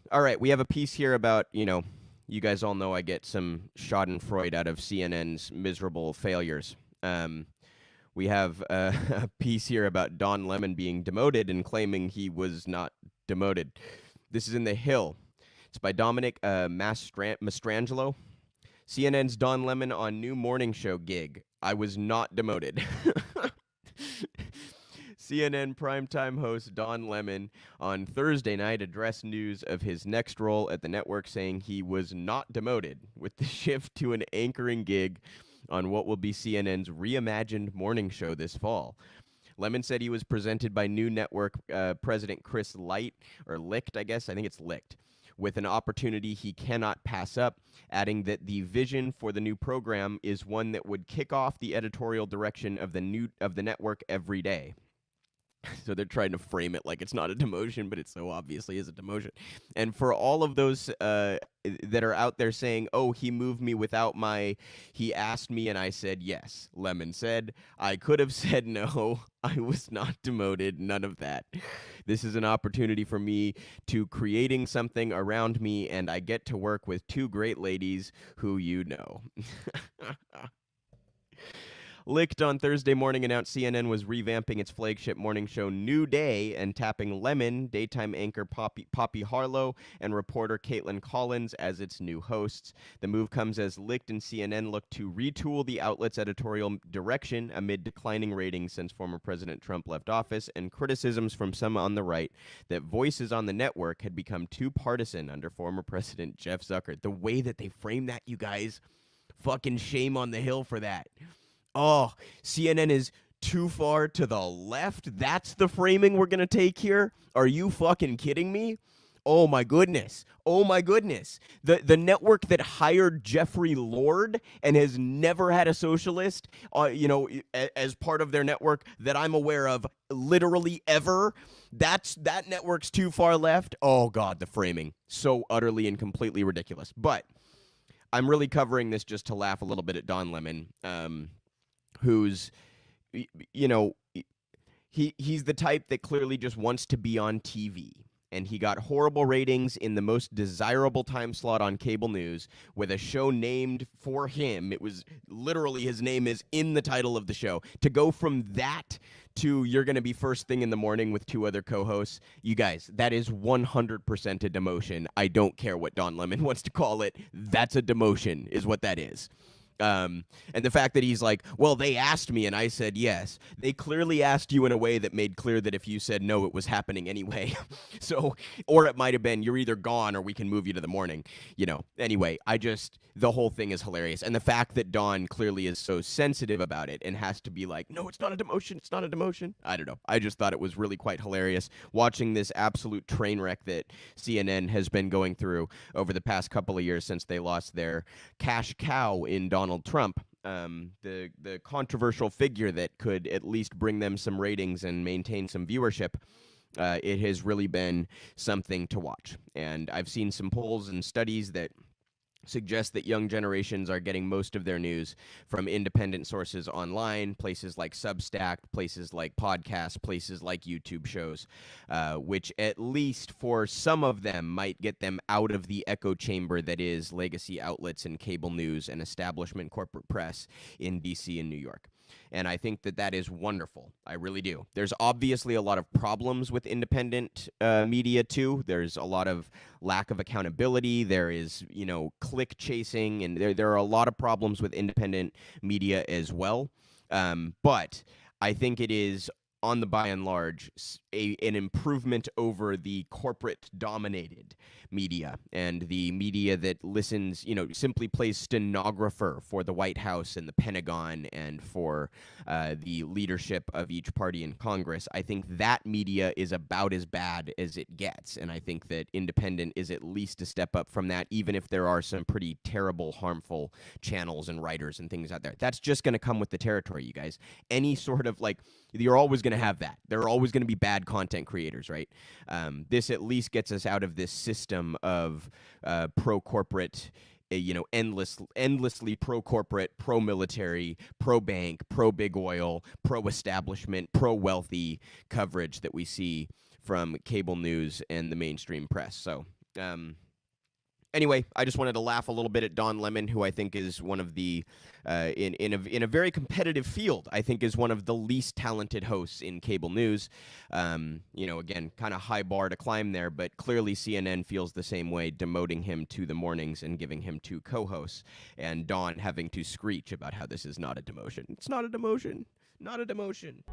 All right, we have a piece here about, you guys all know I get some schadenfreude out of CNN's miserable failures. We have a piece here about Don Lemon being demoted and claiming he was not demoted. This is in The Hill. It's by Dominic Mastrangelo. CNN's Don Lemon on new morning show gig. I was not demoted. CNN primetime host Don Lemon on Thursday night addressed news of his next role at the network, saying he was not demoted, with the shift to an anchoring gig on what will be CNN's reimagined morning show this fall. Lemon said he was presented by new network president Chris Licht, I guess. I think it's Licht, with an opportunity he cannot pass up, adding that the vision for the new program is one that would kick off the editorial direction of the network every day. So they're trying to frame it like it's not a demotion, but it so obviously is a demotion. And for all of those that are out there saying, oh, he moved me he asked me and I said yes. Lemon said, I could have said no. I was not demoted. None of that. This is an opportunity for me to creating something around me, and I get to work with two great ladies who you know. Licht on Thursday morning announced CNN was revamping its flagship morning show New Day and tapping Lemon, daytime anchor Poppy Harlow, and reporter Caitlin Collins as its new hosts. The move comes as Licht and CNN look to retool the outlet's editorial direction amid declining ratings since former President Trump left office and criticisms from some on the right that voices on the network had become too partisan under former President Jeff Zucker. The way that they frame that, you guys, fucking shame on the Hill for that. Oh, CNN is too far to the left? That's the framing we're going to take here? Are you fucking kidding me? Oh my goodness. Oh my goodness. The network that hired Jeffrey Lord and has never had a socialist, as part of their network that I'm aware of literally ever, that network's too far left. Oh God, the framing. So utterly and completely ridiculous. But I'm really covering this just to laugh a little bit at Don Lemon. Who's, he's the type that clearly just wants to be on TV. And he got horrible ratings in the most desirable time slot on cable news with a show named for him. It was literally, his name is in the title of the show. To go from that to you're going to be first thing in the morning with two other co-hosts, you guys, that is 100% a demotion. I don't care what Don Lemon wants to call it. That's a demotion is what that is. And the fact that he's like, well, they asked me and I said yes. They clearly asked you in a way that made clear that if you said no, it was happening anyway. So, or it might have been, you're either gone or we can move you to the morning. Anyway, the whole thing is hilarious. And the fact that Don clearly is so sensitive about it and has to be like, no, it's not a demotion. It's not a demotion. I don't know. I just thought it was really quite hilarious watching this absolute train wreck that CNN has been going through over the past couple of years since they lost their cash cow in Donald Trump, the controversial figure that could at least bring them some ratings and maintain some viewership. It has really been something to watch. And I've seen some polls and studies that suggest that young generations are getting most of their news from independent sources online, places like Substack, places like podcasts, places like YouTube shows, which at least for some of them might get them out of the echo chamber that is legacy outlets and cable news and establishment corporate press in DC and New York. And I think that is wonderful. I really do. There's obviously a lot of problems with independent media, too. There's a lot of lack of accountability. There is, click chasing, and there are a lot of problems with independent media as well. But I think it is, on the by and large, an improvement over the corporate-dominated media and the media that listens, simply plays stenographer for the White House and the Pentagon and for the leadership of each party in Congress. I think that media is about as bad as it gets, and I think that independent is at least a step up from that, even if there are some pretty terrible, harmful channels and writers and things out there. That's just going to come with the territory, you guys. Any sort of, you're always going to have that. There are always going to be bad content creators, right? This at least gets us out of this system of pro-corporate, endlessly pro-corporate, pro-military, pro-bank, pro-big oil, pro-establishment, pro-wealthy coverage that we see from cable news and the mainstream press. So Anyway, I just wanted to laugh a little bit at Don Lemon, who I think is one of the, in a very competitive field, I think is one of the least talented hosts in cable news. Again, kind of high bar to climb there, but clearly CNN feels the same way, demoting him to the mornings and giving him 2 co-hosts, and Don having to screech about how this is not a demotion. It's not a demotion. Not a demotion.